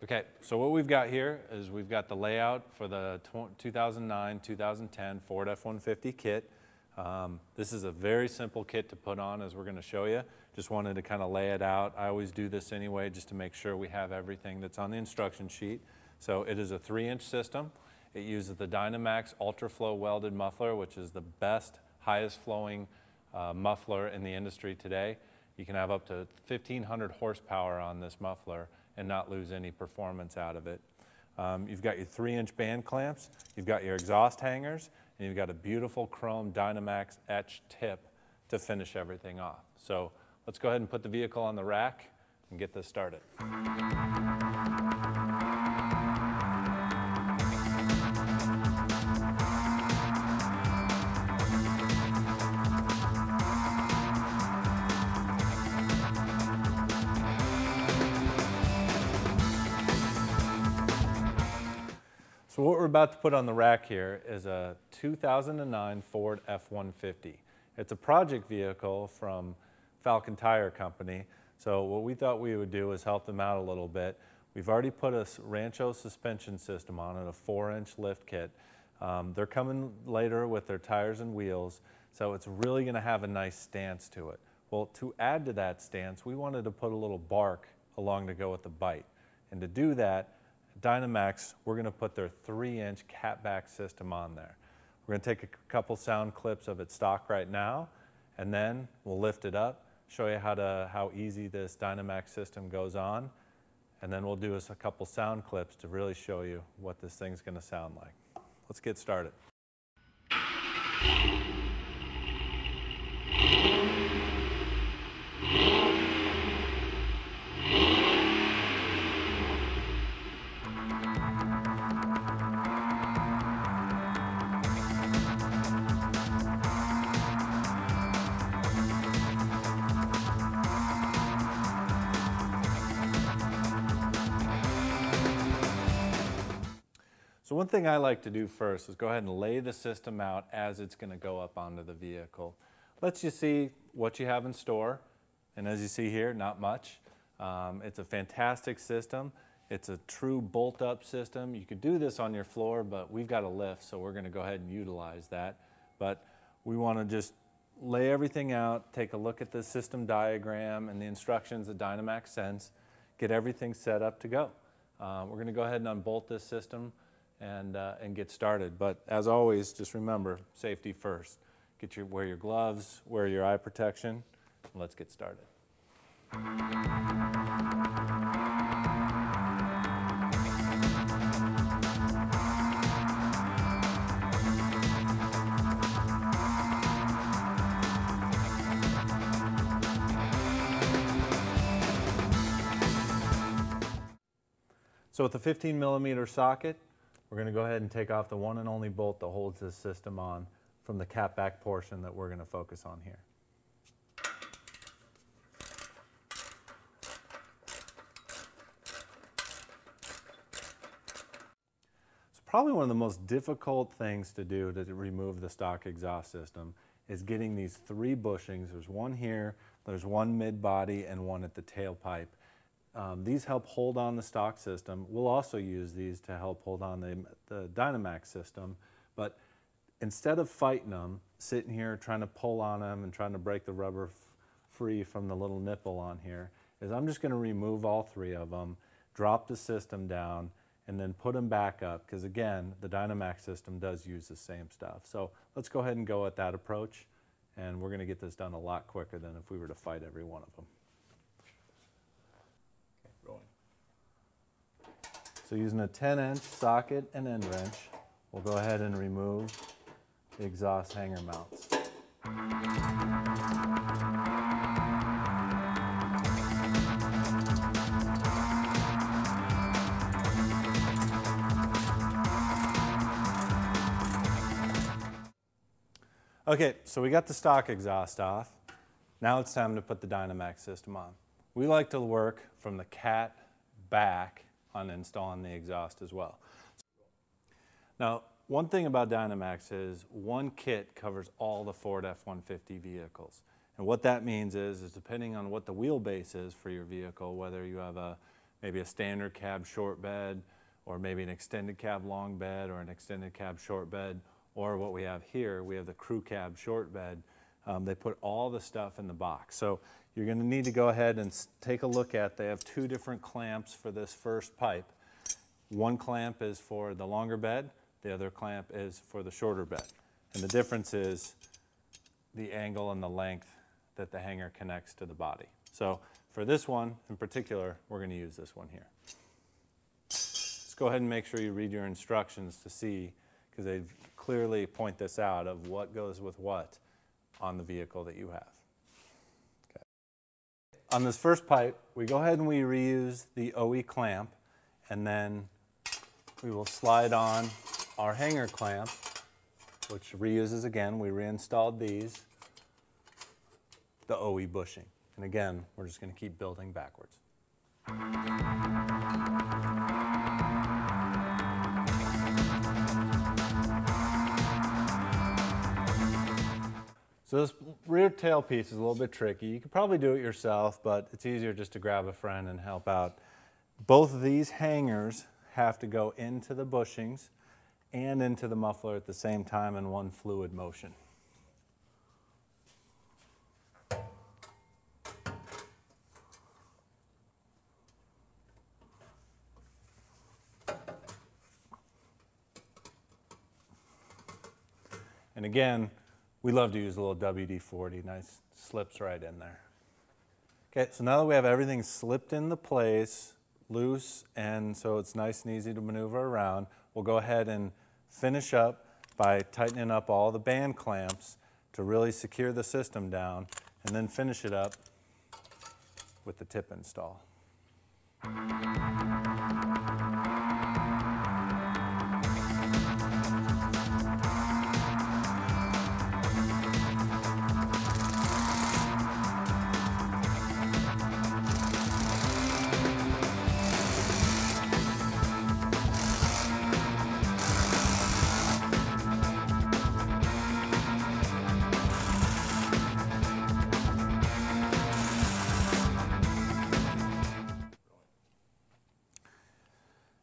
Okay, so what we've got here is we've got the layout for the 2009-2010 Ford F-150 kit. This is a very simple kit to put on, as we're going to show you. Just wanted to kind of lay it out. I always do this anyway just to make sure we have everything that's on the instruction sheet. So it is a 3-inch system. It uses the Dynomax Ultra-Flo welded muffler, which is the best, highest flowing muffler in the industry today. You can have up to 1,500 horsepower on this muffler and not lose any performance out of it. You've got your 3-inch band clamps, you've got your exhaust hangers, and you've got a beautiful chrome Dynomax etched tip to finish everything off. So let's go ahead and put the vehicle on the rack and get this started. So what we're about to put on the rack here is a 2009 Ford F-150. It's a project vehicle from Falcon Tire Company. So what we thought we would do is help them out a little bit. We've already put a Rancho suspension system on it, a 4-inch lift kit. They're coming later with their tires and wheels, so it's really going to have a nice stance to it. Well, to add to that stance, we wanted to put a little bark along to go with the bite. And to do that, Dynomax, we're going to put their 3-inch catback system on there. We're going to take a couple sound clips of it stock right now, and then we'll lift it up, show you how easy this Dynomax system goes on, and then we'll do a couple sound clips to really show you what this thing's going to sound like. Let's get started. So one thing I like to do first is go ahead and lay the system out as it's going to go up onto the vehicle. Lets you see what you have in store, and as you see here, not much. It's a fantastic system. It's a true bolt-up system. You could do this on your floor, but we've got a lift, so we're going to go ahead and utilize that. But we want to just lay everything out, take a look at the system diagram and the instructions that Dynomax sends, get everything set up to go. We're going to go ahead and unbolt this system and get started. But as always, just remember, safety first. Wear your gloves, wear your eye protection, and let's get started. So with the 15mm socket, we're going to go ahead and take off the one and only bolt that holds this system on from the catback portion that we're going to focus on here. So probably one of the most difficult things to do to remove the stock exhaust system is getting these 3 bushings. There's one here, there's one mid-body, and one at the tailpipe. These help hold on the stock system. We'll also use these to help hold on the Dynomax system, but instead of fighting them, sitting here trying to pull on them and trying to break the rubber free from the little nipple on here, is I'm just going to remove all 3 of them, drop the system down, and then put them back up, because again, the Dynomax system does use the same stuff. So let's go ahead and go at that approach, and we're going to get this done a lot quicker than if we were to fight every one of them. So using a 10-inch socket and end wrench, we'll go ahead and remove the exhaust hanger mounts. Okay, so we got the stock exhaust off. Now it's time to put the Dynomax system on. We like to work from the cat back on installing the exhaust as well. Now, one thing about Dynomax is one kit covers all the Ford F-150 vehicles. And what that means is depending on what the wheelbase is for your vehicle, whether you have maybe a standard cab short bed, or maybe an extended cab long bed, or an extended cab short bed, or what we have here, we have the crew cab short bed. They put all the stuff in the box. So you're going to need to go ahead and take a look at, they have two different clamps for this first pipe. One clamp is for the longer bed, the other clamp is for the shorter bed. And the difference is the angle and the length that the hanger connects to the body. So for this one in particular, we're going to use this one here. Just go ahead and make sure you read your instructions to see, because they clearly point this out of what goes with what on the vehicle that you have. Okay. On this first pipe, we go ahead and we reuse the OE clamp, and then we will slide on our hanger clamp, which reuses again. We reinstalled these, the OE bushing. And again, we're just going to keep building backwards. So this rear tailpiece is a little bit tricky. You could probably do it yourself, but it's easier just to grab a friend and help out. Both of these hangers have to go into the bushings and into the muffler at the same time in one fluid motion. And again, we love to use a little WD-40, nice slips right in there. Okay, so now that we have everything slipped into place, loose, and so it's nice and easy to maneuver around, we'll go ahead and finish up by tightening up all the band clamps to really secure the system down, and then finish it up with the tip install.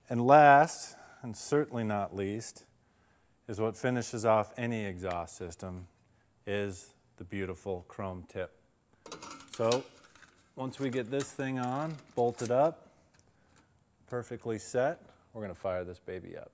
And last, and certainly not least, is what finishes off any exhaust system, is the beautiful chrome tip. So once we get this thing on, bolted up, perfectly set, we're going to fire this baby up.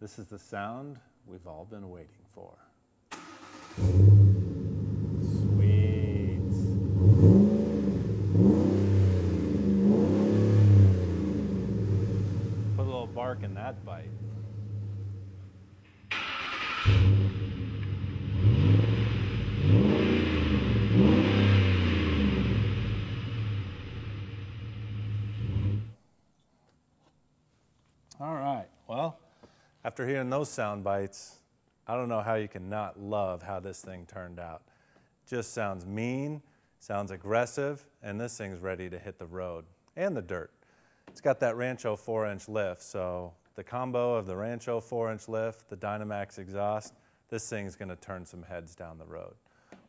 This is the sound we've all been waiting for. Sweet. Put a little bark in that bite. All right, well, after hearing those sound bites, I don't know how you can not love how this thing turned out. Just sounds mean, sounds aggressive, and this thing's ready to hit the road and the dirt. It's got that Rancho 4-inch lift, so the combo of the Rancho 4-inch lift, the Dynomax exhaust, this thing's gonna turn some heads down the road.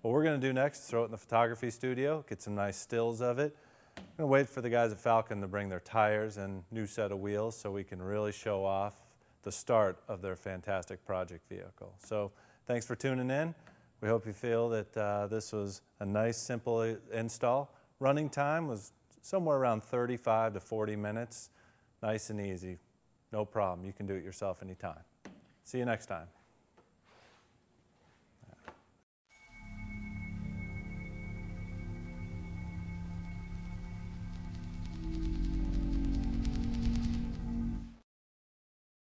What we're gonna do next is throw it in the photography studio, get some nice stills of it. I'm gonna wait for the guys at Falcon to bring their tires and new set of wheels so we can really show off the start of their fantastic project vehicle. So thanks for tuning in. We hope you feel that this was a nice, simple install. Running time was somewhere around 35 to 40 minutes. Nice and easy. No problem. You can do it yourself anytime. See you next time.